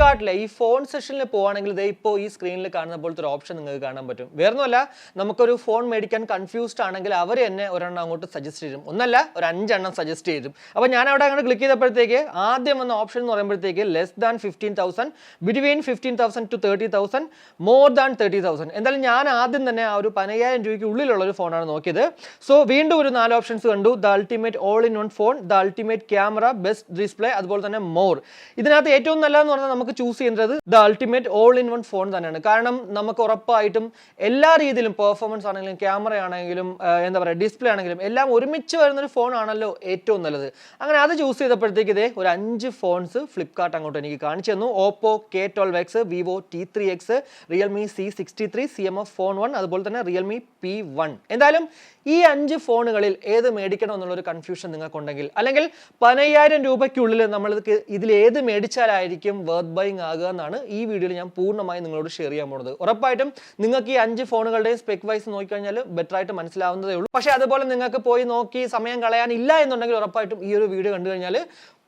ഫ്ലിപ്കാർട്ടിലെ ഈ ഫോൺ സെഷനിൽ പോവുകയാണെങ്കിൽ ദേ ഇപ്പോൾ ഈ സ്ക്രീനിൽ കാണുന്ന പോലത്തെ ഒരു ഓപ്ഷൻ നിങ്ങൾക്ക് കാണാൻ പറ്റും. വേറൊന്നുമല്ല, നമുക്കൊരു ഫോൺ മേടിക്കാൻ കൺഫ്യൂസ്ഡ് ആണെങ്കിൽ അവർ തന്നെ ഒരെണ്ണം അങ്ങോട്ട് സജസ്റ്റ് ചെയ്യും. ഒന്നല്ല, ഒരു 5 എണ്ണം സജസ്റ്റ് ചെയ്യും. അപ്പോൾ ഞാൻ അവിടെ അങ്ങോട്ട് ക്ലിക്ക് ചെയ്തപ്പോഴത്തേക്ക് ആദ്യം വന്ന ഓപ്ഷൻ എന്ന് പറയുമ്പോഴത്തേക്ക് less than 15,000, between 15,000 to 30,000, more than 30,000. എന്തായാലും ഞാൻ ആദ്യം തന്നെ ആ ഒരു 15,000 രൂപയ്ക്ക് ഉള്ളിലുള്ള ഒരു ഫോണാണ് നോക്കിയത്. സോ വീണ്ടും ഒരു 4 ഓപ്ഷൻസ് കണ്ടു. The ultimate all in one phone, the ultimate camera, best display, അതുപോലെ തന്നെ മോർ. ഇതിനകത്ത് ഏറ്റവും നല്ലതെന്ന് പറഞ്ഞാൽ നമുക്ക് ചൂസ് ചെയ്യുന്നത് the ultimate all in one phone തന്നെയാണ്. കാരണം നമുക്ക് ഉറപ്പായിട്ടും എല്ലാ രീതിയിലും പെർഫോമൻസ് ആണെങ്കിലും ക്യാമറ ആണെങ്കിലും എന്താ പറയുക ഡിസ്പ്ലേ ആണെങ്കിലും എല്ലാം ഒരുമിച്ച് വരുന്നൊരു ഫോൺ ആണല്ലോ ഏറ്റവും നല്ലത്. അങ്ങനെ അത് ചൂസ് ചെയ്തപ്പോഴത്തേക്ക് ഇതേ ഒരു 5 ഫോൺസ് ഫ്ലിപ്കാർട്ട് അങ്ങോട്ട് എനിക്ക് കാണിച്ചു തന്നു. Oppo K12X, Vivo T3X, Realme C63, CMF phone 1, അതുപോലെ തന്നെ റിയൽമി P1. എന്തായാലും ഈ 5 ഫോണുകളിൽ ഏത് മേടിക്കണം എന്നുള്ളൊരു കൺഫ്യൂഷൻ നിങ്ങൾക്കുണ്ടെങ്കിൽ, അല്ലെങ്കിൽ 15,000 രൂപയ്ക്കുള്ളിൽ നമ്മൾ ഇതിൽ ഏത് മേടിച്ചാലായിരിക്കും വർത്ത് ബൈങ് ആകുക എന്നാണ് ഈ വീഡിയോയിൽ ഞാൻ പൂർണ്ണമായി നിങ്ങളോട് ഷെയർ ചെയ്യാൻ പോകുന്നത്. ഉറപ്പായിട്ടും നിങ്ങൾക്ക് ഈ 5 ഫോണുകളുടെയും സ്പെക് വൈസ് നോക്കിക്കഴിഞ്ഞാൽ ബെറ്റർ ആയിട്ട് മനസ്സിലാവുന്നതേ ഉള്ളൂ. പക്ഷേ അതുപോലെ നിങ്ങൾക്ക് പോയി നോക്കി സമയം കളയാനില്ല എന്നുണ്ടെങ്കിൽ ഉറപ്പായിട്ടും ഈ ഒരു വീഡിയോ കണ്ടു കഴിഞ്ഞാൽ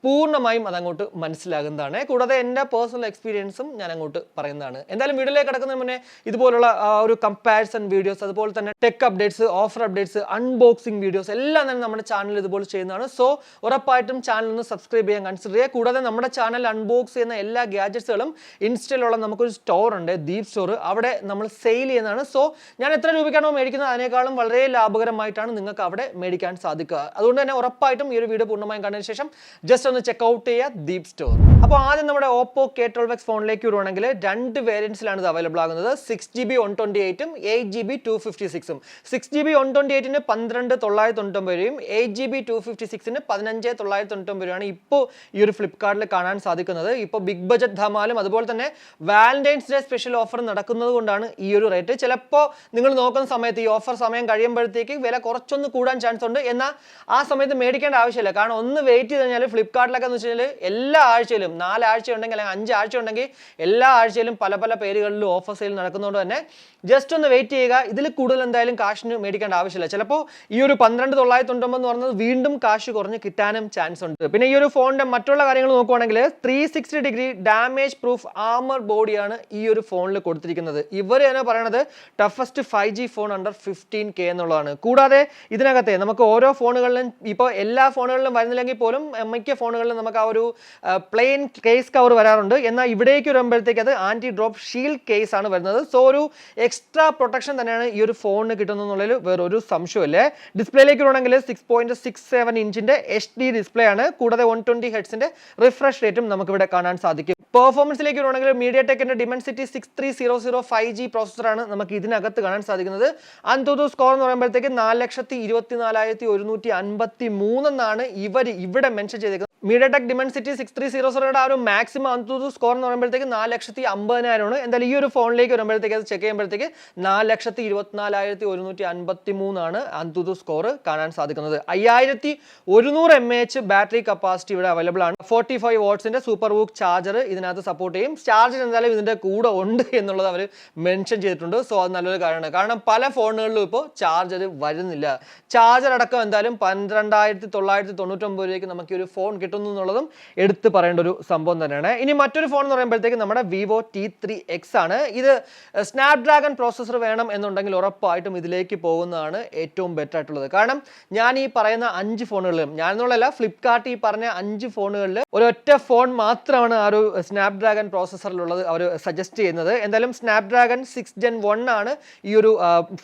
പൂർണ്ണമായും അതങ്ങോട്ട് മനസ്സിലാകുന്നതാണ്. കൂടാതെ എൻ്റെ പേഴ്സണൽ എക്സ്പീരിയൻസും ഞാൻ അങ്ങോട്ട് പറയുന്നതാണ്. എന്തായാലും വീഡിയോയിലേക്ക് കിടക്കുന്നതിന് മുന്നേ ഇതുപോലുള്ള ഒരു കമ്പാരിസൺ വീഡിയോസ്, അതുപോലെ തന്നെ tech updates, offer updates, unboxing videos എല്ലാം തന്നെ നമ്മുടെ ചാനൽ ഇതുപോലെ ചെയ്യുന്നതാണ്. സോ ഉറപ്പായിട്ടും ചാനൽ ഒന്ന് സബ്സ്ക്രൈബ് ചെയ്യാൻ കൺസിഡർ ചെയ്യുക. കൂടാതെ നമ്മുടെ ചാനൽ അൺബോക്സ് ചെയ്യുന്ന എല്ലാ ഗാഡ്ജറ്റ്സുകളും ഇൻസ്റ്റയിലുള്ള നമുക്കൊരു സ്റ്റോർ ഉണ്ട്, ദീപ് സ്റ്റോർ. അവിടെ നമ്മൾ സെയിൽ ചെയ്യുന്നതാണ്. സോ ഞാൻ എത്ര രൂപയ്ക്കാണോ മേടിക്കുന്നത് അതിനേക്കാളും വളരെ ലാഭകരമായിട്ടാണ് നിങ്ങൾക്ക് അവിടെ മേടിക്കാൻ സാധിക്കുക. അതുകൊണ്ട് തന്നെ ഉറപ്പായിട്ടും ഈ ഒരു വീഡിയോ പൂർണ്ണമായും കണ്ടതിന് ശേഷം ജസ്റ്റ് ഒന്ന് ചെക്ക് ഔട്ട് ചെയ്യുക ദീപ് സ്റ്റോർ. അപ്പോൾ ആദ്യം നമ്മുടെ ഓപ്പോ K12X ഫോണിലേക്ക് വരുവാണെങ്കിൽ 2 വേരിയൻസിലാണ് ഇത് അവൈലബിൾ ആകുന്നത്. 6GB 128ഉം 8GB 256ഉം. 6GB 128ന് 12,999 രൂപയും 8GB 256ന് 15,999 രൂപയാണ് ഇപ്പോൾ ഈ ഒരു ഫ്ലിപ്കാർട്ടിൽ കാണാൻ സാധിക്കുന്നത്. ഇപ്പോൾ ബിഗ് ബജറ്റ് ധമാലും അതുപോലെ തന്നെ വാലന്റൈൻസ് ഡേ സ്പെഷ്യൽ ഓഫർ നടക്കുന്നത് കൊണ്ടാണ് ഈ ഒരു റേറ്റ്. ചിലപ്പോൾ നിങ്ങൾ നോക്കുന്ന സമയത്ത് ഈ ഓഫർ സമയം കഴിയുമ്പോഴത്തേക്ക് വില കുറച്ചൊന്ന് കൂടാൻ ചാൻസ് ഉണ്ട്. എന്നാൽ ആ സമയത്ത് മേടിക്കേണ്ട ആവശ്യമില്ല. കാരണം ഒന്ന് വെയിറ്റ് ചെയ്ത് കഴിഞ്ഞാൽ ഫ്ലിപ്കാർട്ടിലൊക്കെ എന്ന് വെച്ച് കഴിഞ്ഞാൽ എല്ലാ ആഴ്ചയിലും 4 ആഴ്ച ഉണ്ടെങ്കിൽ അല്ലെങ്കിൽ 5 ആഴ്ച ഉണ്ടെങ്കിൽ എല്ലാ ആഴ്ചയിലും പല പല പേരുകളിലും ഓഫർ സെയിൽ നടക്കുന്നതുകൊണ്ട് തന്നെ ജസ്റ്റ് ഒന്ന് വെയിറ്റ് ചെയ്യുക. ഇതിൽ കൂടുതൽ എന്തായാലും കാശിന് മേടിക്കേണ്ട ആവശ്യമില്ല. ചിലപ്പോൾ ഈ ഒരു 12,999 എന്ന് പറഞ്ഞത് വീണ്ടും കാശ് കുറഞ്ഞ് കിട്ടാനും ചാൻസ് ഉണ്ട്. പിന്നെ ഈ ഒരു ഫോണിന്റെ മറ്റുള്ള കാര്യങ്ങൾ നോക്കുവാണെങ്കിൽ 360 ഡിഗ്രി ഡാമേജ് പ്രൂഫ് ആർമർ ബോഡിയാണ് ഈ ഒരു ഫോണിൽ കൊടുത്തിരിക്കുന്നത്. ഇവർ തന്നെ പറയണത് toughest 5G phone under 15K എന്നുള്ളതാണ്. കൂടാതെ ഇതിനകത്തെ നമുക്ക് ഓരോ ഫോണുകളിലും ഇപ്പോൾ എല്ലാ ഫോണുകളിലും വരുന്നില്ലെങ്കിൽ പോലും മിക്ക ഫോണുകളിലും നമുക്ക് ആ ഒരു പ്ലെയിൻ കേസ് കവർ വരാറുണ്ട്. എന്നാൽ ഇവിടേക്ക് വരുമ്പോഴത്തേക്ക് അത് ആന്റി ഡ്രോപ്പ് ഷീൽഡ് കേസ് ആണ് വരുന്നത്. സോ ഒരു എക്സ്ട്രാ പ്രൊട്ടക്ഷൻ തന്നെയാണ് ഈ ഒരു ഫോണിന് കിട്ടുന്നത് എന്നുള്ളതിൽ വേറൊരു സംശയമില്ലേ. ഡിസ്പ്ലേയിലേക്ക് വരുവാണെങ്കിൽ 6.67 ഇഞ്ചിന്റെ HD ഡിസ്പ്ലേ ആണ്. കൂടാതെ 120 ഹെർട്സിന്റെ റിഫ്രഷ് റേറ്റും നമുക്ക് ഇവിടെ കാണാൻ സാധിക്കും. പെർഫോമൻസിലേക്ക് വരുവാണെങ്കിൽ MediaTekന്റെ Dimensity 6300 5G പ്രോസസ്സറാണ് നമുക്ക് ഇതിനകത്ത് കാണാൻ സാധിക്കുന്നത്. അന്തുതു സ്കോർ എന്ന് പറയുമ്പോഴത്തേക്ക് 4,24,153 എന്നാണ് ഇവിടെ മെൻഷൻ ചെയ്തേക്കുന്നത്. MediaTek Dimensity 6300 ആ ഒരു മാക്സിമം അന്തുതു സ്കോർ എന്ന് പറയുമ്പോഴത്തേക്ക് 4,50,000 ആണ്. എന്തായാലും ഈ ഒരു ഫോണിലേക്ക് വരുമ്പോഴത്തേക്ക് അത് ചെക്ക് ചെയ്യുമ്പോഴത്തേക്ക് 4,24,153 ആണ് അന്തുതു സ്കോർ കാണാൻ സാധിക്കുന്നത്. 5,100 mAh ബാറ്ററി കപ്പാസിറ്റി ഇവിടെ അവൈലബിൾ ആണ്. 45 വാട്ട്സിന്റെ സൂപ്പർ വൂക്ക് ചാർജർ ഇതിനകത്ത് സപ്പോർട്ട് ചെയ്യും. ചാർജർ എന്തായാലും ഇതിന്റെ കൂടെ ഉണ്ട് എന്നുള്ളത് അവർ മെൻഷൻ ചെയ്തിട്ടുണ്ട്. സോ അത് നല്ലൊരു കാര്യമാണ്. കാരണം പല ഫോണുകളിലും ഇപ്പോൾ ചാർജർ വരുന്നില്ല. ചാർജർ അടക്കം എന്തായാലും 12,999 രൂപയ്ക്ക് നമുക്ക് ഒരു ഫോൺ കിട്ടുന്നു എന്നുള്ളതും എടുത്ത് പറയേണ്ട ഒരു സംഭവം തന്നെയാണ്. ഇനി മറ്റൊരു ഫോൺ എന്ന് പറയുമ്പോഴത്തേക്ക് നമ്മുടെ വിവോ T3X ആണ്. ഇത് സ്നാപ്ഡ്രാഗൺ പ്രോസസ്സർ വേണം എന്നുണ്ടെങ്കിൽ ഉറപ്പായിട്ടും ഇതിലേക്ക് പോകുന്നതാണ് ഏറ്റവും ബെറ്റർ ആയിട്ടുള്ളത്. കാരണം ഞാൻ ഈ പറയുന്ന 5 ഫോണുകളിലും, ഞാൻ എന്നുള്ളതല്ല ഫ്ലിപ്കാർട്ട് ഈ പറഞ്ഞ 5 ഫോണുകളിൽ ഒരൊറ്റ ഫോൺ മാത്രമാണ് ആ ഒരു സ്നാപ്ഡ്രാഗൺ പ്രോസസ്സറിലുള്ളത് അവർ സജസ്റ്റ് ചെയ്യുന്നത്. എന്തായാലും സ്നാപ്ഡ്രാഗൺ 6 Gen 1 ആണ് ഈ ഒരു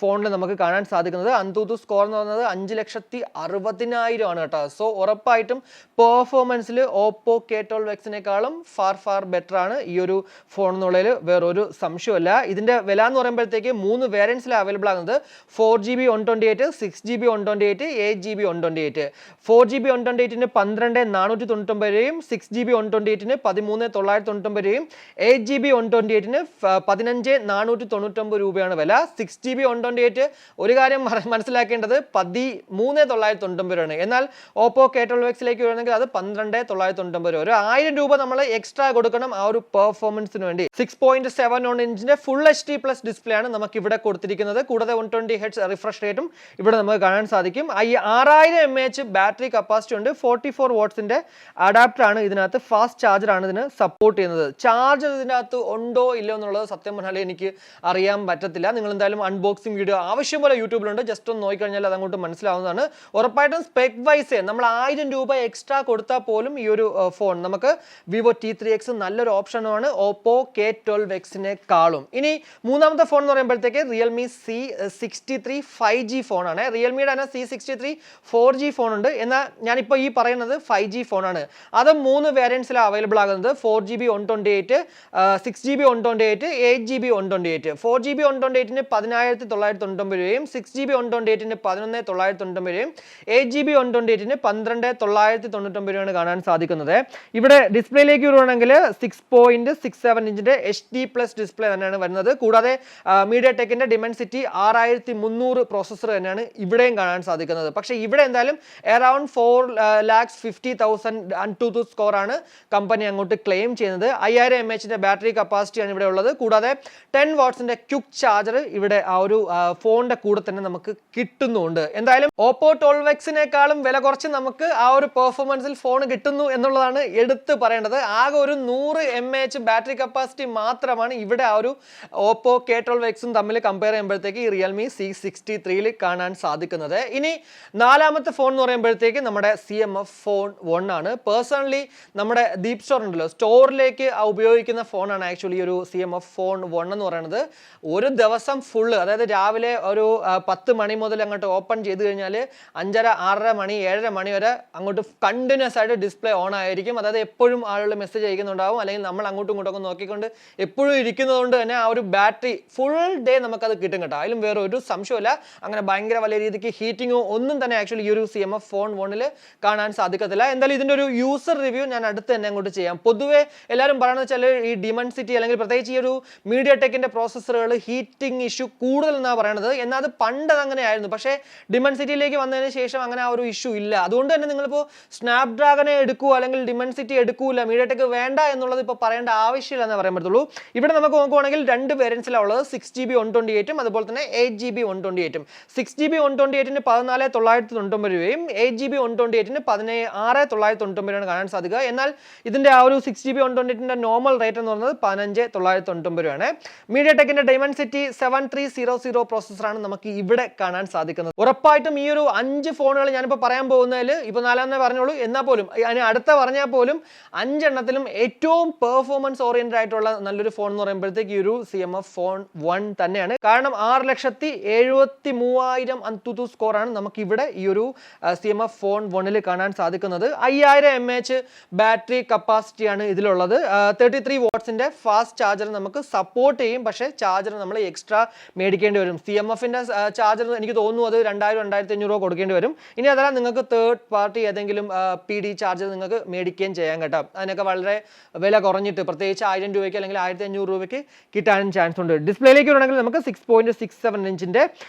ഫോണിൽ നമുക്ക് കാണാൻ സാധിക്കുന്നത്. അന്തുതു സ്കോർ എന്ന് പറയുന്നത് 5,60,000 ആണ് കേട്ടോ. സോ ഉറപ്പായിട്ടും പെർഫോമൻസിൽ ഓപ്പോ K12Xനേക്കാളും ഫാർ ബെറ്റർ ആണ് ഈ ഒരു ഫോൺ എന്നുള്ളതിൽ വേറൊരു സംശയമല്ല. ഇതിന്റെ വില എന്ന് പറയുമ്പോഴത്തേക്ക് 3 വേരിയൻസിൽ അവൈലബിൾ ആകുന്നത് 4GB 128, 6GB 128, 8GB 128. 4GB 128ന് 12,499 രൂപയും 6GB 128ന് 13,999 രൂപയും 8GB 128ന് 15,499 രൂപയാണ് വില. 6GB 128 ഒരു കാര്യം മനസ്സിലാക്കേണ്ടത് 13,999 രൂപയാണ്. എന്നാൽ ഓപ്പോ K12Xലേക്ക് വരുന്നെങ്കിൽ അത് 12,990 രൂപ. ഒരു 1000 രൂപ നമ്മൾ എക്സ്ട്രാ കൊടുക്കണം ആ ഒരു പെർഫോമൻസിന് വേണ്ടി. 6.7 ഇഞ്ചിന്റെ ഫുൾ HD പ്ലസ് ഡിസ്പ്ലേ ആണ് നമുക്ക് ഇവിടെ കൊടുത്തിരിക്കുന്നത്. കൂടാതെ 120 Hz റിഫ്രഷ് റേറ്റും ഇവിടെ നമുക്ക് കാണാൻ സാധിക്കും. 6000 mAh ബാറ്ററി കപ്പാസിറ്റി ഉണ്ട്. 44 വാട്ട്സിന്റെ അഡാപ്റ്റർ ആണ് ഇതിനകത്ത്. ഫാസ്റ്റ് ചാർജർ ആണ് ഇതിന് സപ്പോർട്ട് ചെയ്യുന്നത്. ചാർജർ ഇതിനകത്ത് ഉണ്ടോ ഇല്ലയോ എന്നുള്ളത് സത്യം പറഞ്ഞാൽ എനിക്ക് അറിയാൻ പറ്റത്തില്ല. നിങ്ങൾ എന്തായാലും അൺബോക്സിംഗ് വീഡിയോ ആവശ്യം പോലെ യൂട്യൂബിലുണ്ട്, ജസ്റ്റ് ഒന്ന് നോക്കിക്കഴിഞ്ഞാൽ അത് അങ്ങോട്ട് മനസ്സിലാവുന്നതാണ്. ഉറപ്പായിട്ടും സ്പെക് വൈസ് നമ്മൾ 1000 രൂപ എക്സ്ട്രാ കൊടുത്താൽ പോലും ഈ ഒരു ഫോൺ നമുക്ക് വിവോ T3X നല്ലൊരു ഓപ്ഷനാണ് ഓപ്പോ K12Xനേക്കാളും. ഇനി മൂന്നാമത്തെ ഫോൺ എന്ന് പറയുമ്പോഴത്തേക്ക് റിയൽമി C63 5G ഫോണാണ്. റിയൽമിയുടെ തന്നെ C63 4G ഫോൺ ഉണ്ട്. എന്നാൽ ഞാനിപ്പോൾ ഈ പറയുന്നത് 5G ഫോണാണ്. അത് 3 വേരിയൻസിലാണ് അവൈലബിൾ ആകുന്നത്. 4GB 128, 6GB 128, 8GB 128. 4GB 128ന് 10,990 രൂപയും 6GB 128ന് 11,990 രൂപയും 8GB 128ന് 12,990 രൂപയാണ് കാണാൻ സാധിക്കുന്നത്. ഇവിടെ ഡിസ്പ്ലേയിലേക്ക് വരുവാണെങ്കിൽ 6.67 ഇഞ്ചിന്റെ HD പ്ലസ് ഡിസ്പ്ലേ തന്നെയാണ് വരുന്നത്. കൂടാതെ മീഡിയ ടെക്കിന്റെ ഡിമെൻസിറ്റി 6300 പ്രോസസ്സർ തന്നെയാണ് ഇവിടെയും കാണാൻ സാധിക്കുന്നത്. പക്ഷേ ഇവിടെ എന്തായാലും അറൌണ്ട് 4,50,000 ANTUTU സ്കോർ ആണ് കമ്പനി അങ്ങോട്ട് ക്ലെയിം ചെയ്യുന്നത്. 5000 mAh ബാറ്ററി കപ്പാസിറ്റി ആണ് ഇവിടെ ഉള്ളത്. കൂടാതെ 10 വാട്ട്സിന്റെ ക്വിക്ക് ചാർജർ ഇവിടെ ആ ഒരു ഫോണിന്റെ കൂടെ തന്നെ നമുക്ക് കിട്ടുന്നുണ്ട്. എന്തായാലും ഓപ്പോ 12Xനേക്കാളും വില കുറച്ച് നമുക്ക് ആ ഒരു പെർഫോമൻസിൽ ഫോൺ കിട്ടുന്നു എന്നുള്ളതാണ് എടുത്ത് പറയേണ്ടത്. ആകെ ഒരു 100 mAh ബാറ്ററി കപ്പാസിറ്റി മാത്രമാണ് ഇവിടെ ആ ഒരു ഓപ്പോ K12Xും തമ്മിൽ കമ്പയർ ചെയ്യുമ്പോഴത്തേക്ക് ഈ റിയൽമി C63ൽ കാണാൻ സാധിക്കുന്നത്. ഇനി നാലാമത്തെ ഫോൺ എന്ന് പറയുമ്പോഴത്തേക്ക് നമ്മുടെ CMF ഫോൺ 1 ആണ്. പേഴ്സണലി നമ്മുടെ ദീപ് സ്റ്റോർ ഉണ്ടല്ലോ, സ്റ്റോറിലേക്ക് ഉപയോഗിക്കുന്ന ഫോണാണ് ആക്ച്വലി ഒരു CMF ഫോൺ 1 എന്ന് പറയുന്നത്. ഒരു ദിവസം ഫുള്ള്, അതായത് രാവിലെ ഒരു 10 മണി മുതൽ അങ്ങോട്ട് ഓപ്പൺ ചെയ്ത് കഴിഞ്ഞാൽ 5:30, 6:30 മണി, 7:30 മണി വരെ അങ്ങോട്ട് കണ്ടിന്യൂസ് ആയിട്ട് ഡിസ്പ്ലേ ഓൺ ആയിരിക്കും. അതായത് എപ്പോഴും ആളുകൾ മെസ്സേജ് അയക്കുന്നുണ്ടാവും, അല്ലെങ്കിൽ നമ്മൾ അങ്ങോട്ടും ഇങ്ങോട്ടൊക്കെ നോക്കിക്കൊണ്ട് എപ്പോഴും ഇരിക്കുന്നതുകൊണ്ട് തന്നെ ആ ഒരു ബാറ്ററി ഫുൾ ഡേ നമുക്കത് കിട്ടും കേട്ടോ. അതിലും വേറെ ഒരു സംശയമില്ല. അങ്ങനെ ഭയങ്കര വലിയ രീതിക്ക് ഹീറ്റിങ്ങോ ഒന്നും തന്നെ ആക്ച്വലി ഈ ഒരു CMF ഫോൺ 1ൽ കാണാൻ സാധിക്കത്തില്ല. എന്തായാലും ഇതിൻ്റെ ഒരു യൂസർ റിവ്യൂ ഞാൻ അടുത്ത് തന്നെ അങ്ങോട്ട് ചെയ്യാം. പൊതുവെ എല്ലാവരും പറയുന്നത് വെച്ചാൽ ഈ ഡിമെൻസിറ്റി അല്ലെങ്കിൽ പ്രത്യേകിച്ച് ഈ ഒരു മീഡിയ ടെക്കിന്റെ പ്രോസസ്സറുകൾ ഹീറ്റിംഗ് ഇഷ്യൂ കൂടുതൽ എന്നാണ് പറയുന്നത്. എന്നാൽ അത് പണ്ട് അങ്ങനെ ആയിരുന്നു. പക്ഷേ ഡിമെൻസിറ്റിയിലേക്ക് വന്നതിന് ശേഷം അങ്ങനെ ആ ഒരു ഇഷ്യൂ ഇല്ല. അതുകൊണ്ട് തന്നെ നിങ്ങളിപ്പോൾ സ്നാപ്ഡ്രാഗനെ എടുക്കുക അല്ലെങ്കിൽ ഡിമെൻസിറ്റി എടുക്കൂല, മീഡിയ ടെക് വേണ്ട എന്നുള്ളത് ഇപ്പോൾ പറയേണ്ട ആവശ്യമില്ല എന്ന് പറയാൻ പറ്റുള്ളൂ. ഇവിടെ നമുക്ക് നോക്കുവാണെങ്കിൽ 2 വേരിയൻസിലാണ് ഉള്ളത്. 6GB 128ഉം അതുപോലെ തന്നെ 8GB 128ഉം. 6GB 128ന് 14,990 രൂപയും 8GB 128ന് 16,990 രൂപയാണ് കാണാൻ സാധിക്കുക. എന്നാൽ ഇതിന്റെ ആ ഒരു 6GB 128ന്റെ നോർമൽ റേറ്റ് എന്ന് പറയുന്നത് 15,990 രൂപയാണ്. മീഡിയ ടെക്കിന്റെ ഡൈമൻസിറ്റി 7300 പ്രോസസ്സറാണ് നമുക്ക് ഇവിടെ കാണാൻ സാധിക്കുന്നത്. ഉറപ്പായിട്ടും ഈ ഒരു 5 ഫോണുകൾ ഞാനിപ്പോൾ പറയാൻ പോകുന്നതിൽ ഇപ്പോൾ 4 പറഞ്ഞോളൂ, എന്നാൽ പോലും അതിന് അടുത്ത പറഞ്ഞാൽ പോലും 5 എണ്ണത്തിലും ഏറ്റവും പെർഫോമൻസ് ഓറിയന്റഡ് ആയിട്ടുള്ള നല്ലൊരു ഫോൺ എന്ന് പറയുമ്പോഴത്തേക്ക് ഈ ഒരു CMF ഫോൺ 1 തന്നെയാണ്. കാരണം 6,73,000 ANTUTU സ്കോറാണ് നമുക്ക് ഇവിടെ ഈ ഒരു CMF ഫോൺ 1ൽ കാണാൻ സാധിക്കുന്നത്. 5000 mAh ബാറ്ററി കപ്പാസിറ്റിയാണ് ഇതിലുള്ളത്. 33 വാട്ട്സിന്റെ ഫാസ്റ്റ് ചാർജർ നമുക്ക് സപ്പോർട്ട് ചെയ്യും. പക്ഷേ ചാർജർ നമ്മൾ എക്സ്ട്രാ മേടിക്കേണ്ടി വരും. CMFന്റെ ചാർജർ എനിക്ക് തോന്നുന്നു അത് 2,000-2,500 രൂപ കൊടുക്കേണ്ടി വരും. ഇനി അതല്ല നിങ്ങൾക്ക് തേർഡ് പാർട്ടി ഏതെങ്കിലും PD ചാർജർ നിങ്ങൾക്ക് മേടിക്കുകയും ചെയ്യാൻ കേട്ടോ. അതിനൊക്കെ വളരെ വില കുറഞ്ഞിട്ട് പ്രത്യേകിച്ച് 1000 രൂപയ്ക്ക് അല്ലെങ്കിൽ 1,500 രൂപയ്ക്ക് കിട്ടാനും ചാൻസ് ഉണ്ട്. ഡിസ്പ്ലേയിലേക്ക് വരണമെങ്കിൽ നമുക്ക് 6.67 ഇഞ്ചിന്റെ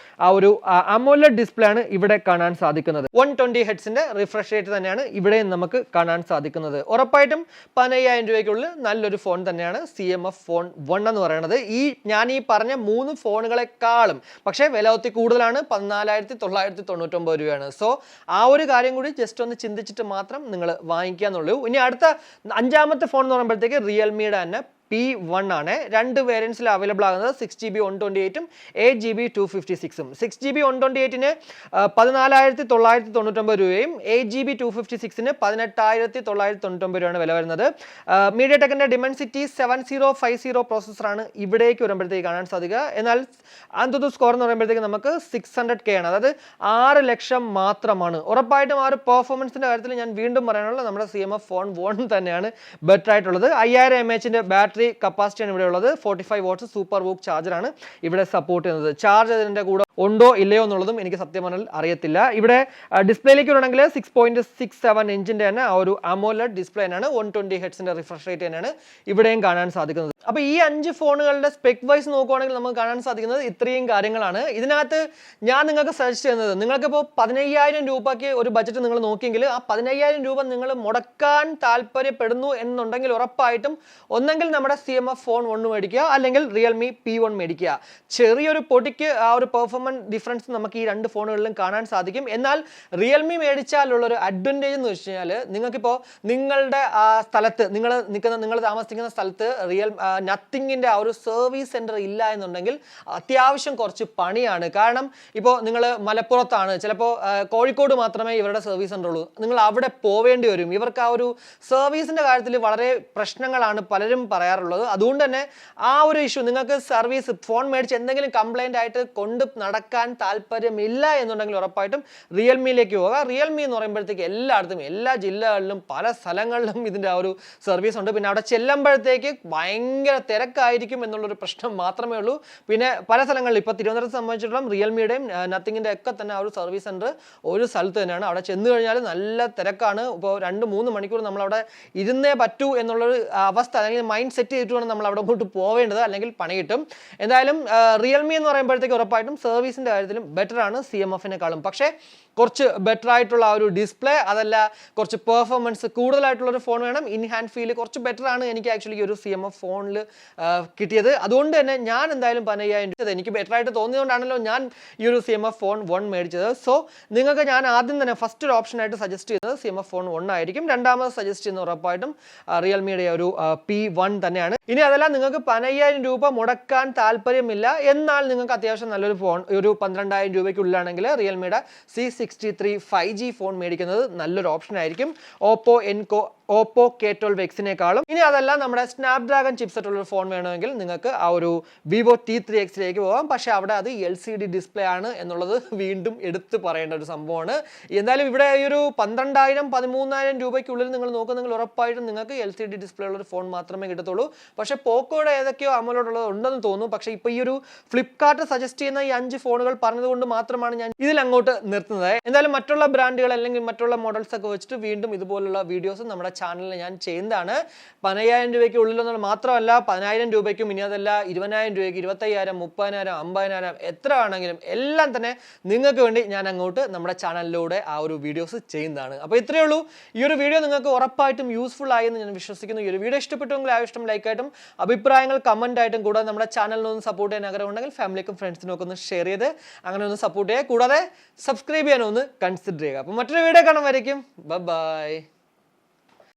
ആ ഒരു AMOLED ഡിസ്പ്ലേ ആണ് ഇവിടെ കാണാൻ സാധിക്കുന്നത്. 120 ഹെഡ്സിന്റെ റിഫ്രഷ് റേറ്റ് തന്നെയാണ് ഇവിടെ നമുക്ക് കാണാൻ സാധിക്കുന്നത്. ഉറപ്പായിട്ടും 15,000 രൂപയ്ക്കുള്ളിൽ നല്ലൊരു ഫോൺ തന്നെയാണ് CMF ഫോൺ 1 എന്ന് പറയുന്നത്. ഞാൻ ഈ പറഞ്ഞ 3 ഫോണുകളെക്കാളും പക്ഷേ വില ഒത്തിരി കൂടുതലാണ്. 14,999 രൂപയാണ്. സോ ആ ഒരു കാര്യം കൂടി ജസ്റ്റ് ഒന്ന് ചിന്തിച്ചിട്ട് മാത്രം നിങ്ങൾ വാങ്ങിക്കുക എന്നുള്ളൂ. ഇനി അടുത്ത 5ാമത്തെ ഫോൺ എന്ന് പറയുമ്പോഴത്തേക്ക് റിയൽമിയുടെ തന്നെ P1 ആണ്. 2 വേരിയൻസിൽ അവൈലബിൾ ആകുന്നത് 6GB 128ഉം 8GB 256ഉം. 6GB 128ന് 14,999 രൂപയും 8GB 256ന് 18,999 രൂപയാണ് വില വരുന്നത്. മീഡിയ ടെക്കിന്റെ ഡിമെൻസിറ്റി 7050 പ്രോസസ്സറാണ് ഇവിടേക്ക് വരുമ്പോഴത്തേക്ക് കാണാൻ സാധിക്കുക. എന്നാൽ ANTUTU സ്കോർ എന്ന് പറയുമ്പോഴത്തേക്ക് നമുക്ക് 600K ആണ്, അതായത് 6 ലക്ഷം മാത്രമാണ്. ഉറപ്പായിട്ടും ആ ഒരു പെർഫോമൻസിന്റെ കാര്യത്തിൽ ഞാൻ വീണ്ടും പറയാനുള്ളത് നമ്മുടെ CMF ഫോൺ 1 തന്നെയാണ് ബെറ്റർ ആയിട്ടുള്ളത്. 5000 mAhന്റെ ബാറ്ററി കപ്പാസിറ്റിയാണ് ഇവിടെ ഉള്ളത്. 45 വാട്ട്സ് സൂപ്പർ വൂക്ക് ചാർജറാണ് ഇവിടെ സപ്പോർട്ട് ചെയ്യുന്നത്. ചാർജ് അതിന്റെ കൂടെ ഉണ്ടോ ഇല്ലയോ എന്നുള്ളതും എനിക്ക് സത്യം പറഞ്ഞാൽ അറിയത്തില്ല. ഇവിടെ ഡിസ്പ്ലേയിലേക്ക് വരണമെങ്കിൽ 6.67 ഇഞ്ചിന്റെ തന്നെ ആ ഒരു AMOLED ഡിസ്പ്ലേ തന്നെയാണ്. 120 ഹെഡ്സിന്റെ റിഫ്രഷ് റേറ്റ് തന്നെയാണ് ഇവിടെയും കാണാൻ സാധിക്കുന്നത്. അപ്പോൾ ഈ 5 ഫോണുകളുടെ സ്പെക് വൈസ് നോക്കുവാണെങ്കിൽ നമുക്ക് കാണാൻ സാധിക്കുന്നത് ഇത്രയും കാര്യങ്ങളാണ്. ഇതിനകത്ത് ഞാൻ നിങ്ങൾക്ക് സജസ്റ്റ് ചെയ്യുന്നത്, നിങ്ങൾക്കിപ്പോൾ 15,000 രൂപയ്ക്ക് ഒരു ബഡ്ജറ്റ് നിങ്ങൾ നോക്കിയെങ്കിൽ ആ 15,000 രൂപ നിങ്ങൾ മുടക്കാൻ താല്പര്യപ്പെടുന്നു എന്നുണ്ടെങ്കിൽ ഉറപ്പായിട്ടും ഒന്നെങ്കിൽ നമ്മുടെ CMF ഫോൺ 1 മേടിക്കുക, അല്ലെങ്കിൽ റിയൽമി P1 മേടിക്കുക. ചെറിയൊരു പൊടിക്ക് ആ ഒരു പെർഫോമൻസ് ഡിഫറൻസ് നമുക്ക് ഈ 2 ഫോണുകളിലും കാണാൻ സാധിക്കും. എന്നാൽ റിയൽമി മേടിച്ചാലുള്ളൊരു അഡ്വാൻറ്റേജ് എന്ന് വെച്ച് കഴിഞ്ഞാൽ, നിങ്ങൾക്കിപ്പോൾ നിങ്ങളുടെ സ്ഥലത്ത് നിങ്ങൾ താമസിക്കുന്ന സ്ഥലത്ത് നത്തിങ്ങിൻ്റെ ആ ഒരു സർവീസ് സെൻറ്റർ ഇല്ല എന്നുണ്ടെങ്കിൽ അത്യാവശ്യം കുറച്ച് പണിയാണ്. കാരണം ഇപ്പോൾ നിങ്ങൾ മലപ്പുറത്താണ്, ചിലപ്പോൾ കോഴിക്കോട് മാത്രമേ ഇവരുടെ സർവീസ് സെൻ്റർ ഉള്ളൂ, നിങ്ങൾ അവിടെ പോവേണ്ടി വരും. ഇവർക്ക് ആ ഒരു സർവീസിൻ്റെ കാര്യത്തിൽ വളരെ പ്രശ്നങ്ങളാണ് പലരും പറയാറുള്ളത്. അതുകൊണ്ട് തന്നെ ആ ഒരു ഇഷ്യൂ, നിങ്ങൾക്ക് സർവീസ് ഫോൺ മേടിച്ച് എന്തെങ്കിലും കംപ്ലൈൻ്റ് ആയിട്ട് കൊണ്ട് നടക്കാൻ താല്പര്യമില്ല എന്നുണ്ടെങ്കിൽ ഉറപ്പായിട്ടും റിയൽമിയിലേക്ക് പോവുക. റിയൽമി എന്ന് പറയുമ്പോഴത്തേക്ക് എല്ലായിടത്തും, എല്ലാ ജില്ലകളിലും, പല സ്ഥലങ്ങളിലും ഇതിൻ്റെ ആ ഒരു സർവീസ് ഉണ്ട്. പിന്നെ അവിടെ ചെല്ലുമ്പോഴത്തേക്ക് ഭയങ്കര തിരക്കായിരിക്കും എന്നുള്ളൊരു പ്രശ്നം മാത്രമേ ഉള്ളൂ. പിന്നെ പല സ്ഥലങ്ങളിൽ, ഇപ്പോൾ തിരുവനന്തപുരത്തെ സംബന്ധിച്ചിടത്തോളം റിയൽമിയുടെയും നത്തിങ്ങിൻ്റെ ഒക്കെ തന്നെ ആ ഒരു സർവീസ് സെൻറ്റർ ഒരു സ്ഥലത്ത് തന്നെയാണ്. അവിടെ ചെന്ന് കഴിഞ്ഞാൽ നല്ല തിരക്കാണ്. ഇപ്പോൾ 2-3 മണിക്കൂർ നമ്മളവിടെ ഇരുന്നേ പറ്റൂ എന്നുള്ളൊരു അവസ്ഥ, അല്ലെങ്കിൽ മൈൻഡ് സെറ്റ് ചെയ്തിട്ട് വേണം നമ്മൾ അവിടെ കൊണ്ട് പോവേണ്ടത്, അല്ലെങ്കിൽ പണി കിട്ടും. എന്തായാലും റിയൽമി എന്ന് പറയുമ്പോഴത്തേക്ക് ഉറപ്പായിട്ടും സർവീസിൻ്റെ കാര്യത്തിലും ബെറ്ററാണ് CMF-നെക്കാളും. പക്ഷേ കുറച്ച് ബെറ്റർ ആയിട്ടുള്ള ആ ഒരു ഡിസ്പ്ലേ, അതല്ല കുറച്ച് പെർഫോമൻസ് കൂടുതലായിട്ടുള്ളൊരു ഫോൺ വേണം. ഇൻ ഹാൻഡ് ഫീൽ കുറച്ച് ബെറ്റർ ആണ് എനിക്ക് ആക്ച്വലി ഈ ഒരു CMF ഫോണിൽ കിട്ടിയത്. അതുകൊണ്ട് തന്നെ ഞാൻ എന്തായാലും 15,000 രൂപ എനിക്ക് ബെറ്റർ ആയിട്ട് തോന്നിയതുകൊണ്ടാണല്ലോ ഞാൻ ഈ ഒരു CMF ഫോൺ 1 മേടിച്ചത്. സോ നിങ്ങൾക്ക് ഞാൻ ആദ്യം തന്നെ ഫസ്റ്റ് ഒരു ഓപ്ഷനായിട്ട് സജസ്റ്റ് ചെയ്യുന്നത് CMF ഫോൺ 1 ആയിരിക്കും. രണ്ടാമത് സജസ്റ്റ് ചെയ്യുന്നത് ഉറപ്പായിട്ടും റിയൽമിയുടെ ഒരു P1 തന്നെയാണ്. ഇനി അതല്ല, നിങ്ങൾക്ക് 15,000 രൂപ മുടക്കാൻ താല്പര്യമില്ല, എന്നാൽ നിങ്ങൾക്ക് അത്യാവശ്യം നല്ലൊരു ഫോൺ ഒരു 12,000 രൂപയ്ക്കുള്ളിലാണെങ്കിൽ റിയൽമിയുടെ C63 5G ഫോൺ മേടിക്കുന്നത് നല്ലൊരു ഓപ്ഷൻ ആയിരിക്കും ഓപ്പോ K12X-നേക്കാളും. ഇനി അതല്ല, നമ്മുടെ സ്നാപ്ഡ്രാഗൺ ചിപ്സെറ്റ് ഉള്ള ഫോൺ വേണമെങ്കിൽ നിങ്ങൾക്ക് ആ ഒരു Vivo T3X-ലേക്ക് പോകാം. പക്ഷേ അവിടെ അത് LCD ഡിസ്പ്ലേ ആണ് എന്നുള്ളത് വീണ്ടും എടുത്ത് പറയേണ്ട ഒരു സംഭവമാണ്. എന്തായാലും ഇവിടെ ഈ ഒരു 12,000-13,000 രൂപയ്ക്കുള്ളിൽ നിങ്ങൾ നോക്കുന്നെങ്കിൽ ഉറപ്പായിട്ടും നിങ്ങൾക്ക് LCD ഡിസ്പ്ലേ ഉള്ളൊരു ഫോൺ മാത്രമേ കിട്ടത്തുള്ളൂ. പക്ഷേ പോക്കോയുടെ ഏതൊക്കെയോ അമലോടുള്ളത് ഉണ്ടെന്ന് തോന്നുന്നു. പക്ഷേ ഇപ്പോൾ ഈ ഒരു ഫ്ലിപ്കാർട്ട് സജസ്റ്റ് ചെയ്യുന്ന ഈ 5 ഫോണുകൾ പറഞ്ഞതുകൊണ്ട് മാത്രമാണ് ഞാൻ ഇതിൽ അങ്ങോട്ട് നിർത്തുന്നത്. എന്തായാലും മറ്റുള്ള ബ്രാൻഡുകൾ അല്ലെങ്കിൽ മറ്റുള്ള മോഡൽസ് ഒക്കെ വെച്ചിട്ട് വീണ്ടും ഇതുപോലുള്ള വീഡിയോസ് നമ്മുടെ ചാനലിൽ ഞാൻ ചെയ്യുന്നതാണ്. 15,000 രൂപയ്ക്ക് ഉള്ളിലൊന്നും മാത്രമല്ല, 10,000 രൂപയ്ക്കും, ഇനി അതല്ല 20,000 രൂപയ്ക്ക്, 25,000, 30,000, 50,000 എത്ര ആണെങ്കിലും എല്ലാം തന്നെ നിങ്ങൾക്ക് വേണ്ടി ഞാൻ അങ്ങോട്ട് നമ്മുടെ ചാനലിലൂടെ ആ ഒരു വീഡിയോസ് ചെയ്യുന്നതാണ്. അപ്പോൾ ഇത്രയേ ഉള്ളൂ. ഈ ഒരു വീഡിയോ നിങ്ങൾക്ക് ഉറപ്പായിട്ടും യൂസ്ഫുൾ ആയി എന്ന് ഞാൻ വിശ്വസിക്കുന്നു. ഈ ഒരു വീഡിയോ ഇഷ്ടപ്പെട്ടെങ്കിൽ ഇഷ്ടം ലൈക്കായിട്ടും അഭിപ്രായങ്ങൾ കമൻ്റ് ആയിട്ടും, കൂടാതെ നമ്മുടെ ചാനലിനൊന്ന് സപ്പോർട്ട് ചെയ്യാൻ ആഗ്രഹമുണ്ടെങ്കിൽ ഫാമിലിക്കും ഫ്രണ്ട്സിനും ഒക്കെ ഒന്ന് ഷെയർ ചെയ്ത് അങ്ങനെ ഒന്ന് സപ്പോർട്ട് ചെയ്യുക. കൂടാതെ സബ്സ്ക്രൈബ് ചെയ്യാനൊന്ന് കൺസിഡർ ചെയ്യുക. അപ്പോൾ മറ്റൊരു വീഡിയോ കാണുമായിരിക്കും. ബൈ.